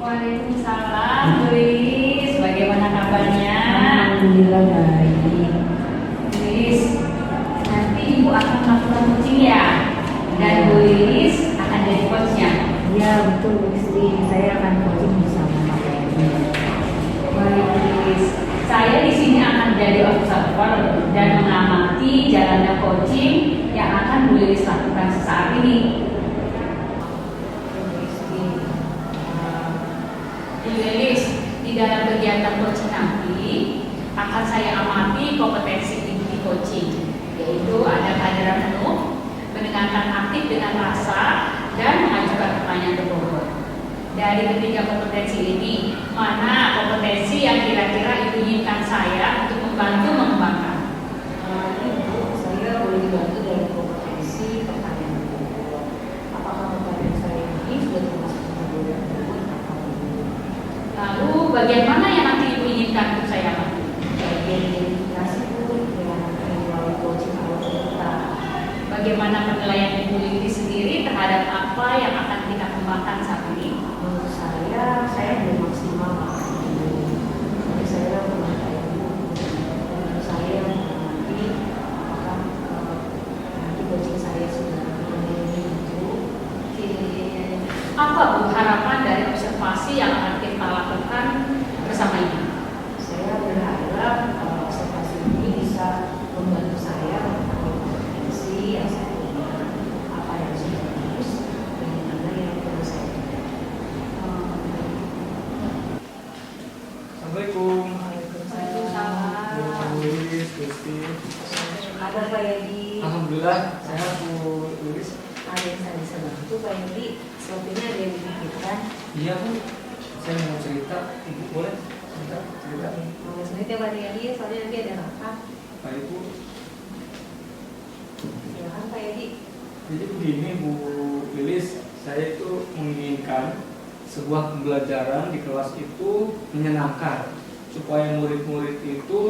Waalaikumsalam, Luis. Bagaimana kabarnya? Alhamdulillah baik. Luis, nanti ibu akan melakukan coaching ya, dan Bu Lilis akan jadi coachnya. Ya betul Gusti, saya akan coaching bersama Pak Edi. Baik, Luis. Saya di sini akan jadi observer dan mengamati jalannya coaching yang akan Bu Lilis lakukan sesaat ini. Bu Lilis, di dalam kegiatan coaching nanti akan saya amati kompetensi ibu di coaching, yaitu ada kehadiran penuh, mendengarkan aktif dengan rasa, dan mengajukan pertanyaan berbobot. Dari ketiga kompetensi ini, mana kompetensi yang kira-kira ibu inginkan saya untuk membantu mengembangkan? Ibu, saya boleh dibantu dari kompetensi pertanyaan berbobot. Apakah pertanyaan saya ini sudah termasuk kategori berbobot atau belum? Lalu bagian mana yang nanti ibu inginkan untuk saya bantu? Bagian identifikasi Bu yang melalui coaching awal kita. Bagaimana penilaian ibu Lili sendiri terhadap apa yang akan kita kembangkan saat ini? Menurut saya belum maksimal Pak. Jadi saya menurut saya nanti apakah nanti coaching saya sudah memenuhi itu. Apa Bu harapan dari observasi yang akan kita lakukan bersama ini? Saya berharap observasi ini bisa membantu saya mengetahui kompetensi yang saya punya, apa yang sudah bagus, dan mana yang perlu saya tingkatkan. Assalamualaikum. Waalaikumsalam. Bu Lilis, Gusti. Ada Pak Yedi. Alhamdulillah, sehat Bu Lilis. Ada yang saya bisa bantu Pak Yedi. Sepertinya ada yang dipikirkan. Iya Bu, saya mau cerita. Ibu boleh cerita? Mau cerita Pak Yedi, soalnya nanti ada rapat. Baik Bu. Silakan Pak Yedi. Jadi begini Bu Lilis, saya itu menginginkan sebuah pembelajaran di kelas itu menyenangkan supaya murid-murid itu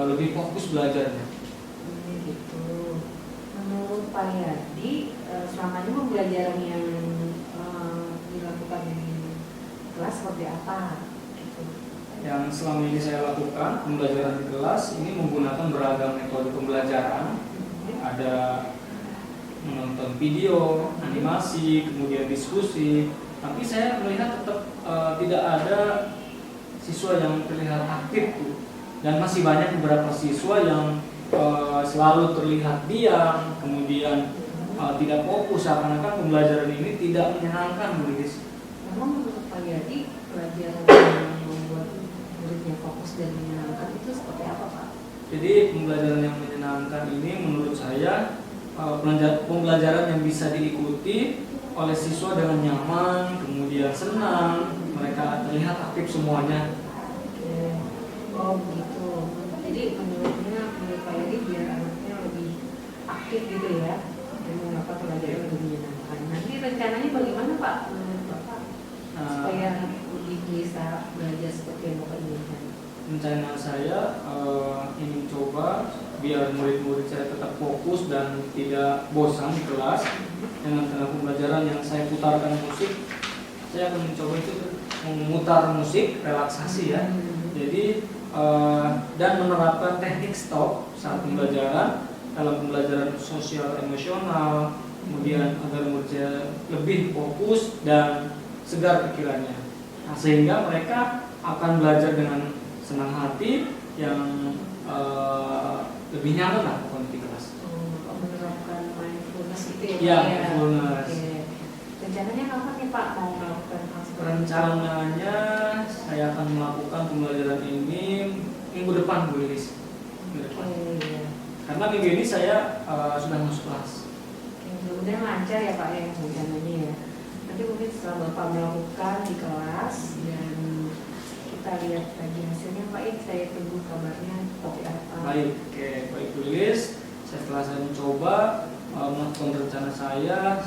lebih fokus belajarnya. Gitu. Menurut Pak Yedi, selama ini pembelajaran yang dilakukan di kelas seperti apa? Gitu. Yang selama ini saya lakukan pembelajaran di kelas ini menggunakan beragam metode pembelajaran. Ada menonton video, animasi, kemudian diskusi. Tapi saya melihat tetap tidak ada siswa yang terlihat aktif tuh. Dan masih banyak beberapa siswa yang selalu terlihat diam, kemudian tidak fokus, seakan-akan pembelajaran ini tidak menyenangkan Bu Lilis. Memang menurut Pak Yedi, pelajaran yang membuat muridnya fokus dan menyenangkan itu seperti apa Pak? Jadi pembelajaran yang menyenangkan ini menurut saya pembelajaran yang bisa diikuti oleh siswa dengan nyaman, kemudian senang, mereka terlihat aktif semuanya. Oke. Oh begitu. Jadi menurut Pak Yedi biar anaknya lebih aktif gitu ya, dan mengapa pelajaran lebih menyenangkan. Nanti rencananya bagaimana Pak menurut Bapak supaya lebih bisa belajar seperti yang Bapak inginkan? Rencana saya ingin coba biar murid-murid saya tetap fokus dan tidak bosan di kelas dengan tengah pembelajaran yang saya putarkan musik. Saya akan mencoba itu memutar musik relaksasi ya. Jadi dan menerapkan teknik stop saat pembelajaran dalam pembelajaran sosial emosional, kemudian agar murid saya lebih fokus dan segar pikirannya. Nah, sehingga mereka akan belajar dengan senang hati yang lebih nyaman lah di kelas. Menerapkan mindfulness itu ya? Ya, Pak, mindfulness. Oke. Rencananya kapan nih Pak mau melakukan hal seperti itu? Rencananya saya akan melakukan pembelajaran ini minggu depan Bu Lilis. Minggu depan. Iya. Karena minggu ini saya sudah masuk kelas. Oke, mudah-mudahan lancar ya Pak ya rencananya ya. Nanti mungkin setelah Bapak melakukan di kelas dan kita lihat lagi hasilnya Pak ya, saya tunggu kabarnya seperti apa. Baik, oke, baik Bu Lilis. Setelah saya mencoba melakukan rencana saya,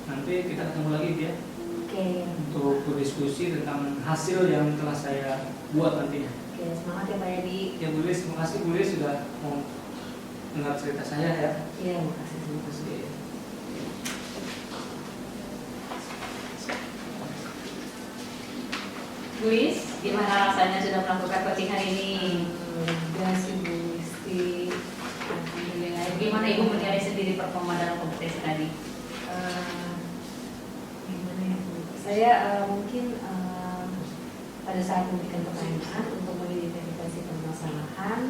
nanti kita ketemu lagi ya. Oke. Untuk berdiskusi tentang hasil yang telah saya buat nantinya. Oke, semangat ya Pak Yedi. Ya Bu Lilis, terima kasih Bu Lilis sudah mau dengar cerita saya ya. Iya, makasih. Terima kasih. Luis, gimana rasanya sudah melakukan coaching hari ini? Lega sih Bu Listi. Alhamdulillah. Gimana Ibu menilai sendiri performa dalam kompetisi tadi? Gimana ya Bu? Saya mungkin pada saat memberikan pertanyaan untuk mengidentifikasi permasalahan,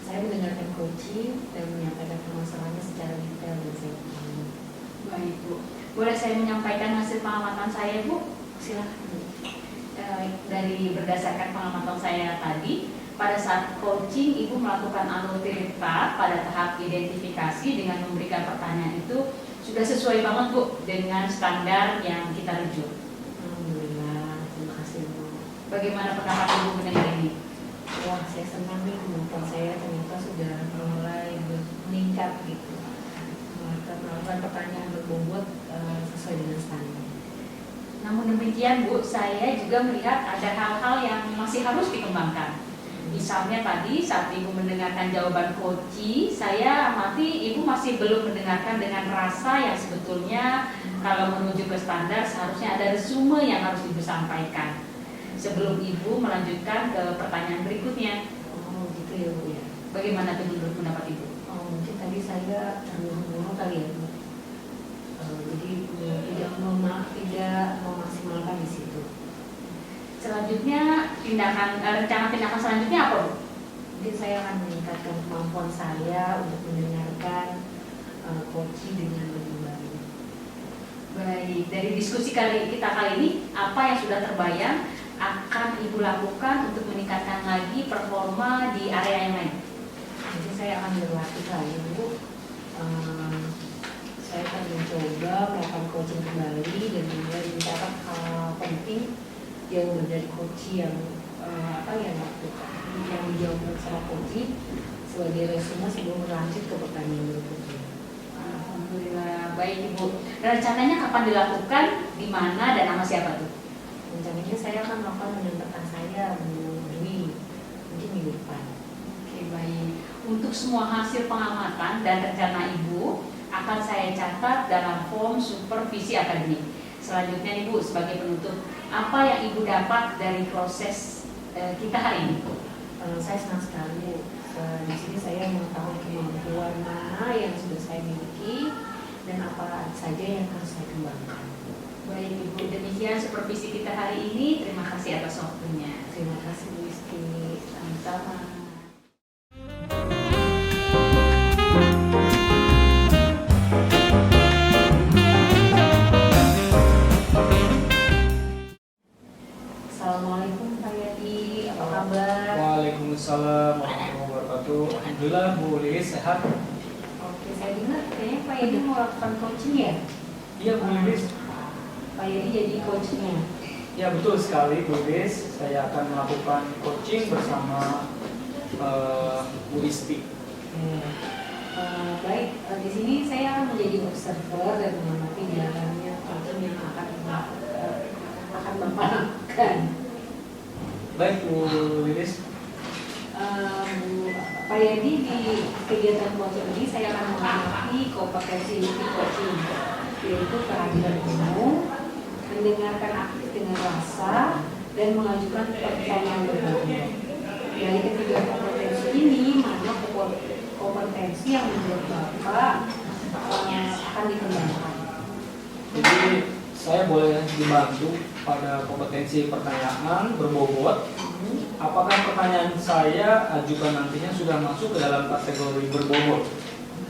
saya mendengarkan coaching dan menyampaikan permasalahannya secara detail dan saya pahami. Baik Bu. Boleh saya menyampaikan hasil pengamatan saya Bu? Silahkan Bu. Dari berdasarkan pengamatan saya tadi, pada saat coaching Ibu melakukan algoritma pada tahap identifikasi dengan memberikan pertanyaan itu sudah sesuai banget Bu dengan standar yang kita rujuk. Alhamdulillah, terima kasih Bu. Bagaimana pendapat Ibu mendengar ini? Wah, saya senang nih kemampuan saya ternyata sudah mulai meningkat gitu. Melakukan pertanyaan berbobot sesuai dengan standar. Namun demikian Bu, saya juga melihat ada hal-hal yang masih harus dikembangkan. Misalnya tadi saat Ibu mendengarkan jawaban coach, saya amati Ibu masih belum mendengarkan dengan rasa yang sebetulnya kalau menuju ke standar seharusnya ada resume yang harus Ibu sampaikan sebelum Ibu melanjutkan ke pertanyaan berikutnya. Oh gitu ya Bu ya. Bagaimana tuh menurut pendapat Ibu? Oh, mungkin tadi saya terburu-buru kali ya Bu. Jadi tidak memaksimalkan di situ. Selanjutnya rencana tindakan selanjutnya apa Bu? Mungkin saya akan meningkatkan kemampuan saya untuk mendengarkan coach dengan lebih baik. Baik, dari diskusi kita kali ini, apa yang sudah terbayang akan Ibu lakukan untuk meningkatkan lagi performa di area yang lain? Jadi saya akan berlatih lagi Bu. Saya akan mencoba melakukan coaching kembali dan mulai mencatat hal penting yang dari coach yang yang dijawab sama coach sebagai resume sebelum berlanjut ke pertanyaan berikutnya. Alhamdulillah, baik Ibu. Rencananya kapan dilakukan, di mana dan nama siapa tuh? Rencananya saya akan melakukan penyemprotan saya Bu Dwi, mungkin minggu depan. Oke, baik. Untuk semua hasil pengamatan dan rencana Ibu akan saya catat dalam form supervisi akademik. Selanjutnya Ibu sebagai penutup, apa yang Ibu dapat dari proses kita hari ini? Saya senang sekali Bu. Di sini saya mengetahui kemampuan mana yang sudah saya miliki dan apa saja yang harus saya kembangkan. Baik Ibu, demikian supervisi kita hari ini. Terima kasih atas waktunya. Terima kasih Bu Isti. Sama-sama. Assalamualaikum Pak Yadi, apa kabar? Waalaikumsalam warahmatullahi wabarakatuh. Alhamdulillah Bu Lilis sehat. Oke, saya dengar kayaknya Pak Yadi mau lakukan coaching ya? Iya Bu Lilis. Pak Yadi jadi coachnya. Ya betul sekali Bu Lilis. Saya akan melakukan coaching bersama Bu Isti. Baik, di sini saya akan menjadi observer dan mengamati jalannya coaching yang akan Bapak lakukan. Baik Bu Lilis. Pak Yadi, di kegiatan coaching ini saya akan mengamati kompetensi coaching, yaitu kehadiran umum, mendengarkan aktif dengan rasa, dan mengajukan pertanyaan berbobot. Dari ketiga kompetensi ini, mana kompetensi yang menurut Bapak akan dikembangkan? Jadi saya boleh dibantu pada kompetensi pertanyaan berbobot. Apakah pertanyaan saya ajukan nantinya sudah masuk ke dalam kategori berbobot?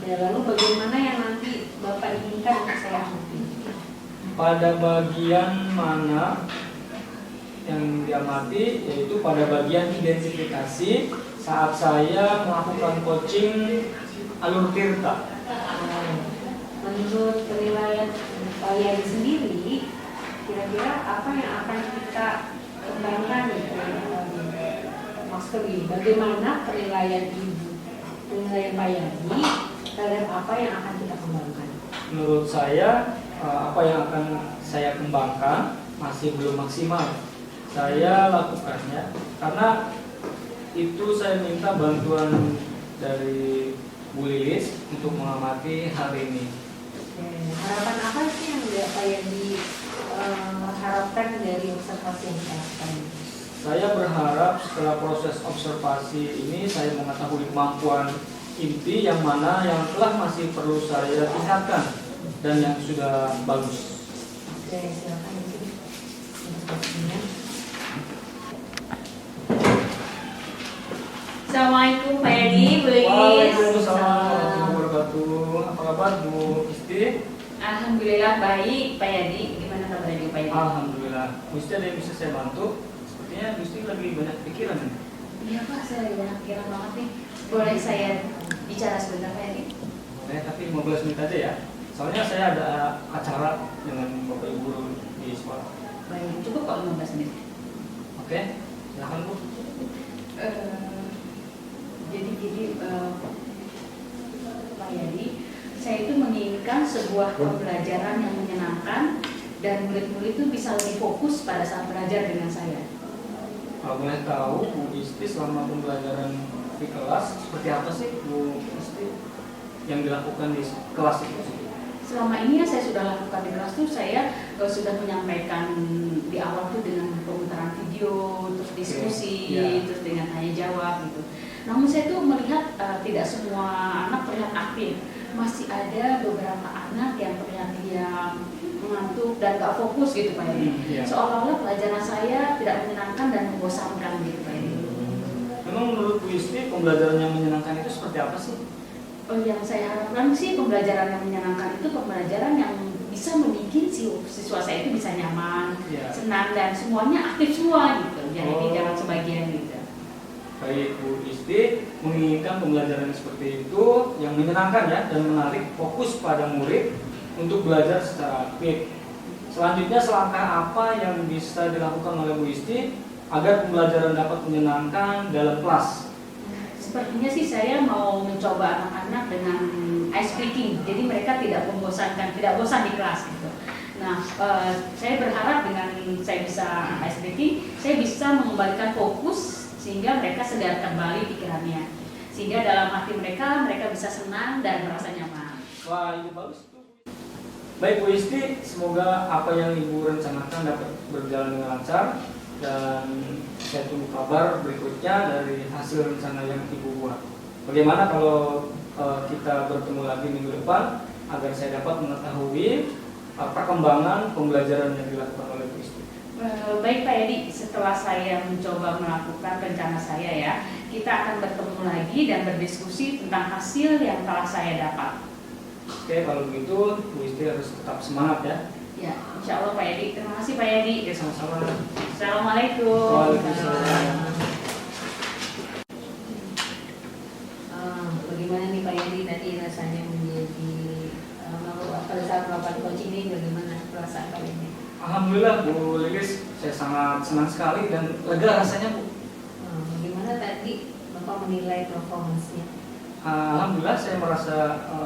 Ya, lalu bagaimana yang nanti Bapak inginkan untuk saya amati? Pada bagian mana yang diamati, yaitu pada bagian identifikasi saat saya melakukan coaching alur tirta. Menurut penilaian Pak Yadi sendiri, kira-kira apa yang akan kita kembangkan gitu? Maksudnya bagaimana penilaian Pak Yadi terhadap apa yang akan kita kembangkan? Menurut saya, apa yang akan saya kembangkan masih belum maksimal. Saya lakukannya karena itu saya minta bantuan dari Bu Lilis untuk mengamati hal ini. Harapan apa sih yang Pak Yadi harapkan dari observasi yang saya lakukan ini? Saya berharap setelah proses observasi ini saya mengetahui kemampuan inti yang mana yang telah masih perlu saya tingkatkan dan yang sudah bagus. Oke, silakan mungkin observasinya. Assalamualaikum Pak Edi, Bu Lilis. Waalaikumsalam warahmatullahi wabarakatuh. Apa kabar Bu Isti? Alhamdulillah baik Pak Edi. Gimana kabarnya Pak Edi? Alhamdulillah. Bu Isti ada yang bisa saya bantu? Sepertinya Bu Isti lagi banyak pikiran nih. Iya Pak, saya lagi banyak pikiran banget nih. Boleh saya bicara sebentar Pak Edi? Tapi 15 menit aja ya. Soalnya saya ada acara dengan Bapak Ibu guru di sekolah. Baik, cukup kok 15 menit. Oke, silakan Bu. Jadi Pak Yadi, saya itu menginginkan sebuah pembelajaran yang menyenangkan dan murid-murid itu bisa lebih fokus pada saat belajar dengan saya. Kalau boleh tahu Bu Isti selama pembelajaran di kelas seperti apa sih Bu Isti yang dilakukan di kelas itu? Selama ini yang saya sudah lakukan di kelas itu saya sudah menyampaikan di awal tuh dengan pemutaran video, terus diskusi, terus dengan tanya jawab gitu. Namun saya tuh melihat tidak semua anak terlihat aktif. Masih ada beberapa anak yang terlihat diam, mengantuk dan gak fokus gitu Pak Edi. Seolah-olah pelajaran saya tidak menyenangkan dan membosankan gitu Pak Edi. Memang menurut Bu Isti pembelajaran yang menyenangkan itu seperti apa sih? Yang saya harapkan sih pembelajaran yang menyenangkan itu pembelajaran yang bisa membuat siswa saya itu bisa nyaman, senang dan semuanya aktif semua gitu. Jadi jangan sebagian gitu. Baik, Bu Isti menginginkan pembelajaran seperti itu yang menyenangkan ya dan menarik, fokus pada murid untuk belajar secara aktif. Selanjutnya selangkah apa yang bisa dilakukan oleh Bu Isti agar pembelajaran dapat menyenangkan dalam kelas? Sepertinya sih saya mau mencoba anak-anak dengan ice breaking, jadi mereka tidak membosankan, tidak bosan di kelas gitu. Nah, saya berharap dengan saya bisa ice breaking, saya bisa mengembalikan fokus sehingga mereka sedar kembali pikirannya, sehingga dalam hati mereka bisa senang dan merasa nyaman. Wah, itu bagus tuh. Baik Bu Isti, semoga apa yang Ibu rencanakan dapat berjalan dengan lancar. Dan saya tunggu kabar berikutnya dari hasil rencana yang Ibu buat. Bagaimana kalau kita bertemu lagi minggu depan agar saya dapat mengetahui perkembangan pembelajaran yang dilakukan oleh Bu Isti. Baik Pak Edi, setelah saya mencoba melakukan rencana saya ya, kita akan bertemu lagi dan berdiskusi tentang hasil yang telah saya dapat. Oke, kalau begitu Bu Isti harus tetap semangat ya. Ya, insya Allah Pak Edi. Terima kasih Pak Edi. Oke, sama-sama. Assalamualaikum. Waalaikumsalam. Bagaimana nih Pak Edi tadi rasanya menjadi pada saat melakukan coaching ini, bagaimana perasaan Pak Edi? Alhamdulillah Bu Lilis, saya sangat senang sekali dan lega rasanya Bu. Bagaimana tadi Bapak menilai performance-nya? Alhamdulillah saya merasa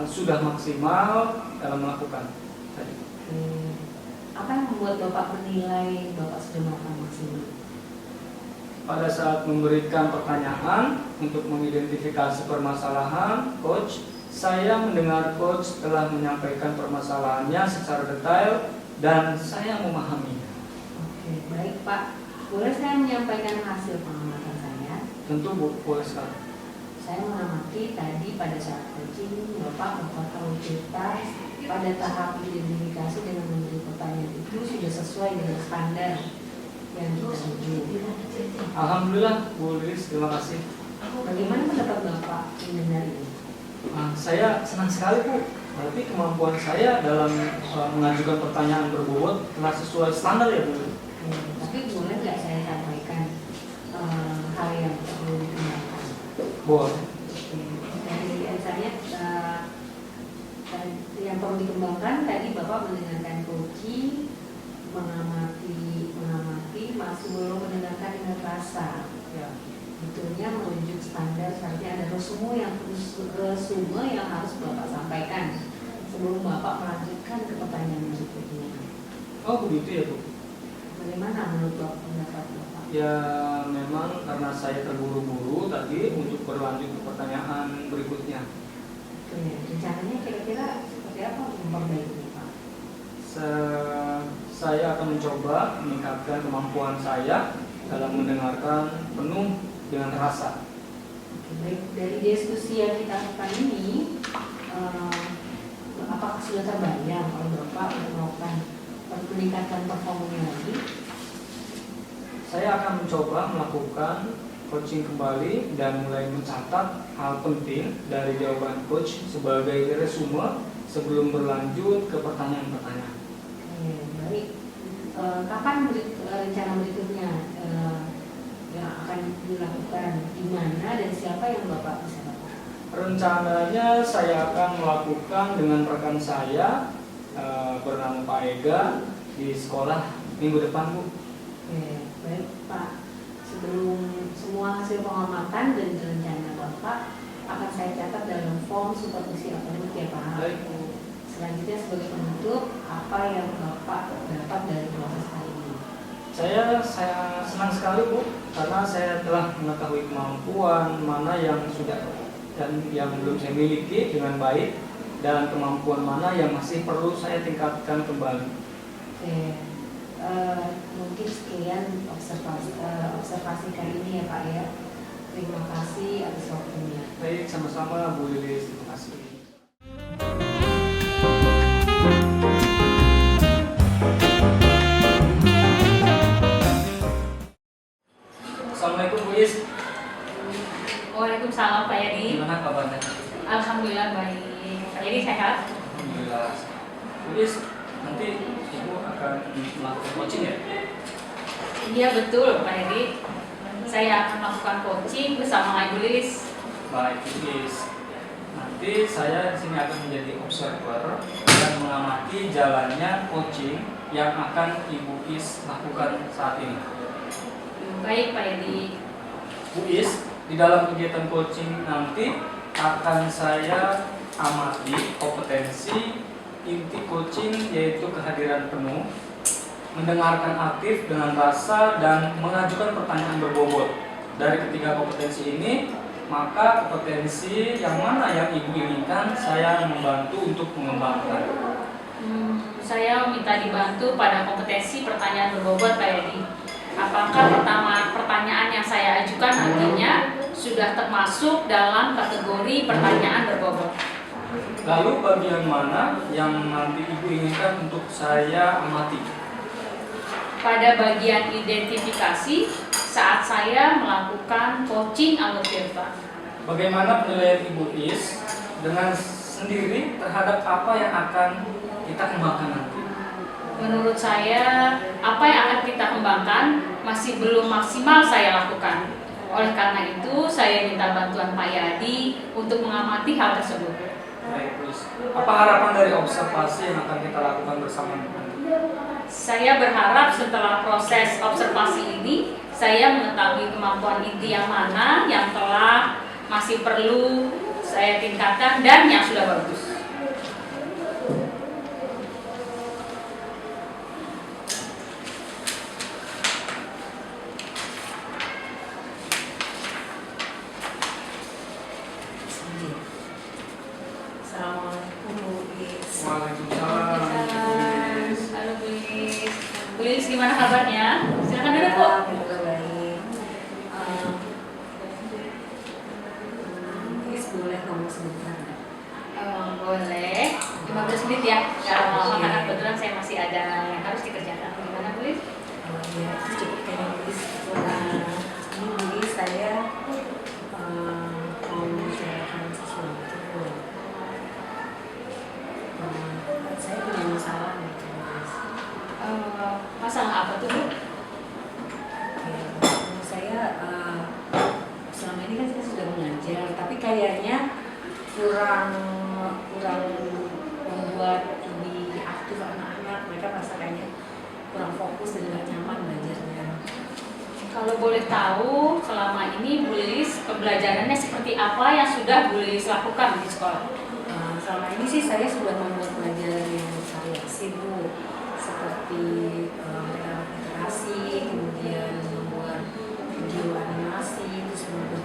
sudah maksimal dalam melakukan tadi. Apa yang membuat Bapak menilai Bapak sudah melakukan maksimal? Pada saat memberikan pertanyaan untuk mengidentifikasi permasalahan, Coach, saya mendengar Coach telah menyampaikan permasalahannya secara detail dan saya memahaminya. Oke, baik Pak. Boleh saya menyampaikan hasil pengamatan saya? Tentu Bu, boleh sekali. Saya mengamati tadi pada saat coaching Bapak rutinitas pada tahap identifikasi dengan memberi pertanyaan itu sudah sesuai dengan standar yang kita tuju. Alhamdulillah Bu Lilis, terima kasih. Bagaimana pendapat Bapak mengenai ini? Saya senang sekali Bu. Berarti kemampuan saya dalam mengajukan pertanyaan berbobot telah sesuai standar ya Bu. Tapi boleh nggak saya sampaikan hal yang perlu dikembangkan? Boleh. Dari misalnya yang perlu dikembangkan tadi Bapak mendengarkan coaching, mengamati masih belum mendengarkan dengan rasa. Ya. Betulnya merujuk standar, seharusnya ada resume yang harus Bapak sampaikan sebelum Bapak melanjutkan ke pertanyaan berikutnya. Oh begitu ya Bu. Bagaimana menurut Bapak pendapat Bapak? Ya memang karena saya terburu-buru tadi untuk berlanjut ke pertanyaan berikutnya. Rencananya kira-kira seperti apa untuk memperbaiki Pak? saya akan mencoba meningkatkan kemampuan saya dalam mendengarkan penuh dengan rasa. Baik, dari diskusi yang kita lakukan ini, apakah sudah terbayang kalau Bapak untuk melakukan meningkatkan performanya lagi? Saya akan mencoba melakukan coaching kembali dan mulai mencatat hal penting dari jawaban coach sebagai resume sebelum berlanjut ke pertanyaan-pertanyaan. Oke, baik. Kapan rencana berikutnya yang akan dilakukan, di mana dan siapa yang Bapak bisa lakukan? Rencananya saya akan melakukan dengan rekan saya bernama Pak Ega di sekolah minggu depan, Bu. Oke, baik Pak. Sebelum semua hasil pengamatan dan rencana Bapak akan saya catat dalam form supervisi akademik ya Pak. Baik. Selanjutnya sebagai penutup, apa yang Bapak dapat dari proses hari ini? Saya senang sekali, Bu, karena saya telah mengetahui kemampuan mana yang sudah dan yang belum saya miliki dengan baik dan kemampuan mana yang masih perlu saya tingkatkan kembali. Oke, mungkin sekian observasi kali ini ya Pak ya. Terima kasih atas waktunya. Baik, sama-sama Bu Lilis, terima kasih. Assalamualaikum Bu Is. Waalaikumsalam Pak Yadi. Gimana kabarnya? Alhamdulillah baik. Pak Yadi sehat? Alhamdulillah. Bu Is, nanti Ibu akan melakukan coaching ya? Iya betul Pak Yadi. Saya akan melakukan coaching bersama Ibu Lilis. Baik, Bu Is. Nanti saya di sini akan menjadi observer dan mengamati jalannya coaching yang akan Ibu Is lakukan saat ini. Baik Pak Yadi. Bu Is, di dalam kegiatan coaching nanti akan saya amati kompetensi inti coaching, yaitu kehadiran penuh, mendengarkan aktif dengan rasa, dan mengajukan pertanyaan berbobot. Dari ketiga kompetensi ini, maka kompetensi yang mana yang Ibu inginkan saya membantu untuk mengembangkan. Saya minta dibantu pada kompetensi pertanyaan berbobot Pak Yadi. Apakah pertanyaan yang saya ajukan nantinya sudah termasuk dalam kategori pertanyaan berbobot? Lalu bagian mana yang nanti Ibu inginkan untuk saya amati? Pada bagian identifikasi saat saya melakukan coaching algoritma. Bagaimana penilaian Ibu Is dengan sendiri terhadap apa yang akan kita kembangkan nanti? Menurut saya, apa yang akan kita kembangkan masih belum maksimal saya lakukan. Oleh karena itu, saya minta bantuan Pak Yadi untuk mengamati hal tersebut. Baik, terus apa harapan dari observasi yang akan kita lakukan bersama nanti? Saya berharap setelah proses observasi ini, saya mengetahui kemampuan inti yang mana yang telah masih perlu saya tingkatkan dan yang sudah bagus. Assalamualaikum Bu Is. Waalaikumsalam. Halo Bu Lilis. Bu Lilis gimana kabarnya? Silakan duduk Bu. Alhamdulillah baik. Is boleh ngomong sebentar? Boleh. 15 menit ya. Kalau karena kebetulan saya masih ada yang harus dikerjakan. Gimana Bu Lilis? Ya, cukup kayaknya Bu Is. Ini Bu Is, saya mau menceritakan sesuatu. Saya punya masalah nih, Bu Is. Masalah apa tuh Bu? Saya selama ini kan saya sudah mengajar, tapi kayaknya kurang membuat lebih aktif anak-anak. Mereka merasa kayaknya kurang fokus dan nggak nyaman belajarnya. Kalau boleh tahu, selama ini Bu Lilis pembelajarannya seperti apa yang sudah Bu Lilis lakukan di sekolah? Selama ini sih saya sudah membuat pelajaran yang bervariasi Bu, seperti literasi, kemudian membuat video animasi, terus membuat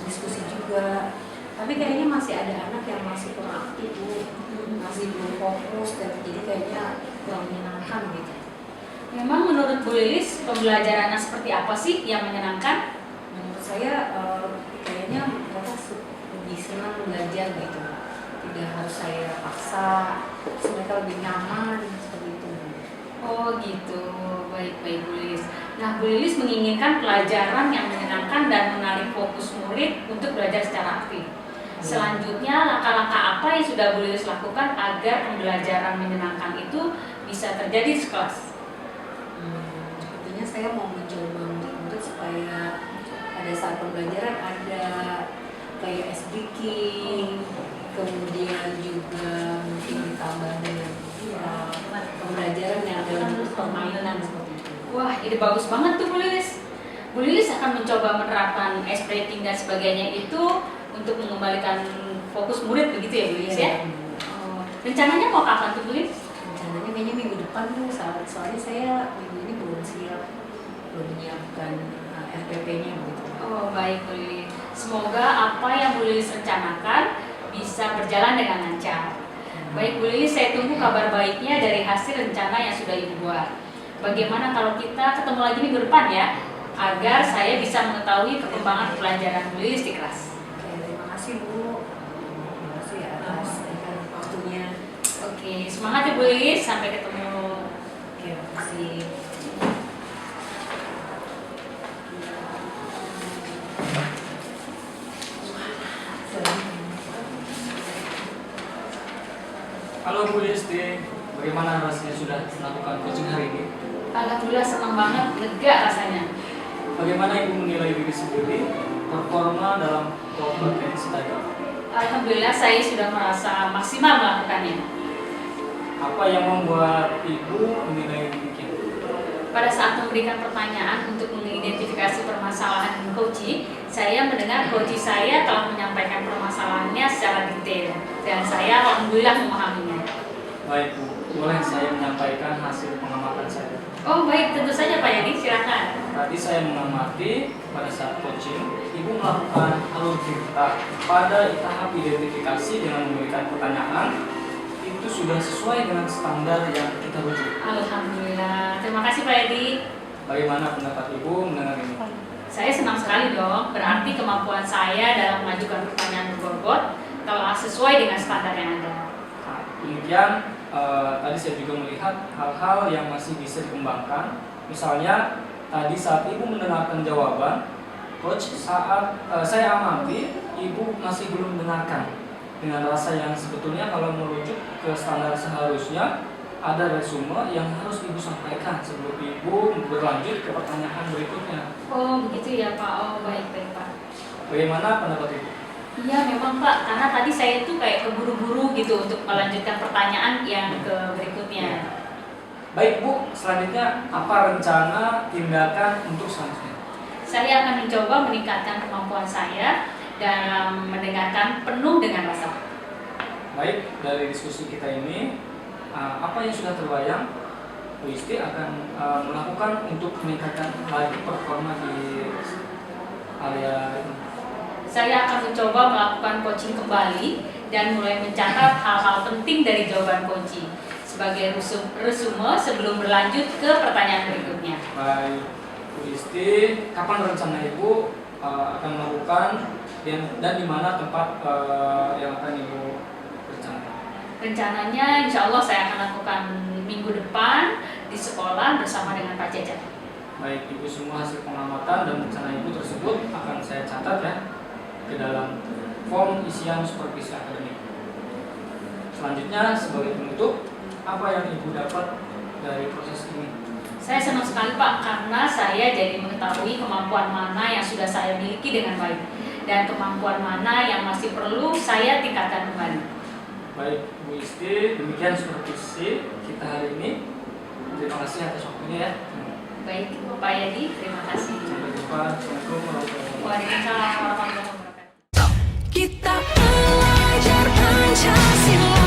diskusi juga. Tapi kayaknya masih ada anak yang masih kurang aktif Bu, masih belum fokus, dan jadi kayaknya kurang menyenangkan gitu. Memang menurut Bu Lilis, pembelajaran seperti apa sih yang menyenangkan? Menurut saya kayaknya mereka lebih senang belajar gitu. Tidak harus saya paksa, terus mereka lebih nyaman seperti itu. Oh gitu, baik-baik Bu Lilis. Nah, Bu Lilis menginginkan pelajaran yang menyenangkan dan menarik fokus murid untuk belajar secara aktif. Selanjutnya, langkah-langkah apa yang sudah Bu Lilis lakukan agar pembelajaran menyenangkan itu bisa terjadi di kelas? Tentunya saya mau mencoba murid supaya pada saat pembelajaran ada kayak ice breaking, kemudian juga mungkin ditambah dengan pembelajaran yang ada bentuk permainan seperti itu. Wah, ide bagus banget tuh Bu Lilis. Bu Lilis akan mencoba menerapkan ice breaking dan sebagainya itu untuk mengembalikan fokus murid begitu ya Bu Lilis ya? Oh, rencananya mau kapan tuh Bu Lilis? Rencananya kayaknya minggu depan tuh, soalnya saya minggu ini belum siap, belum menyiapkan RPP-nya gitu. Oh baik Bu Lilis. Semoga apa yang Bu Lilis rencanakan bisa berjalan dengan lancar. Baik Bu Lilis, saya tunggu kabar baiknya dari hasil rencana yang sudah Ibu buat. Bagaimana kalau kita ketemu lagi minggu depan ya, agar saya bisa mengetahui perkembangan pelajaran Bu Lilis di kelas. Oke, terima kasih Bu. Terima kasih ya atas waktunya. Oke, semangat ya Bu Lilis, sampai ketemu. Oke, terima kasih. Halo Bu Listi, bagaimana rasanya sudah melakukan coaching hari ini? Alhamdulillah senang banget, lega rasanya. Bagaimana Ibu menilai diri sendiri performa dalam kompetensi tadi? Alhamdulillah saya sudah merasa maksimal melakukannya. Apa yang membuat Ibu menilai demikian? Pada saat memberikan pertanyaan untuk mengidentifikasi permasalahan coaching, saya mendengar coach saya telah menyampaikan permasalahannya secara detail dan saya alhamdulillah memahaminya. Baik Bu, boleh saya menyampaikan hasil pengamatan saya? Oh baik, tentu saja Pak Yadi, silakan. Tadi saya mengamati pada saat coaching, Ibu melakukan alur cerita pada tahap identifikasi dengan memberikan pertanyaan. Itu sudah sesuai dengan standar yang kita rujuk. Alhamdulillah, terima kasih Pak Yadi. Bagaimana pendapat Ibu mendengar ini? Saya senang sekali dong, berarti kemampuan saya dalam mengajukan pertanyaan berbobot telah sesuai dengan standar yang ada. Nah, demikian tadi saya juga melihat hal-hal yang masih bisa dikembangkan. Misalnya tadi saat Ibu mendengarkan jawaban, Coach saat saya amati Ibu masih belum mendengarkan dengan rasa yang sebetulnya kalau merujuk ke standar seharusnya ada resume yang harus Ibu sampaikan sebelum Ibu berlanjut ke pertanyaan berikutnya. Oh begitu ya Pak, oh baik Pak. Bagaimana pendapat Ibu? Iya memang Pak, karena tadi saya tuh kayak keburu-buru gitu untuk melanjutkan pertanyaan yang ke berikutnya. Baik Bu, selanjutnya apa rencana tindakan untuk selanjutnya? Saya akan mencoba meningkatkan kemampuan saya dalam mendengarkan penuh dengan rasa. Baik, dari diskusi kita ini apa yang sudah terbayang Bu Isti akan melakukan untuk meningkatkan lagi performa di area ini? Saya akan mencoba melakukan coaching kembali dan mulai mencatat hal-hal penting dari jawaban coaching sebagai resume sebelum berlanjut ke pertanyaan berikutnya. Baik, Bu Isti, kapan rencana Ibu akan melakukan dan di mana tempat yang akan Ibu rencanakan? Rencananya insya Allah saya akan lakukan minggu depan di sekolah bersama dengan Pak Cacat. Baik, Ibu semua hasil pengamatan dan rencana Ibu tersebut akan saya catat ya ke dalam form isian supervisi akademik. Selanjutnya sebagai penutup, apa yang Ibu dapat dari proses ini? Saya senang sekali Pak karena saya jadi mengetahui kemampuan mana yang sudah saya miliki dengan baik dan kemampuan mana yang masih perlu saya tingkatkan kembali. Baik Bu Isti, demikian supervisi kita hari ini. Terima kasih atas waktunya ya. Baik Pak Yadi, terima kasih. Sampai jumpa. Assalamualaikum warahmatullahi wabarakatuh. Waalaikumsalam warahmatullahi wabarakatuh. Kita belajar Pancasila.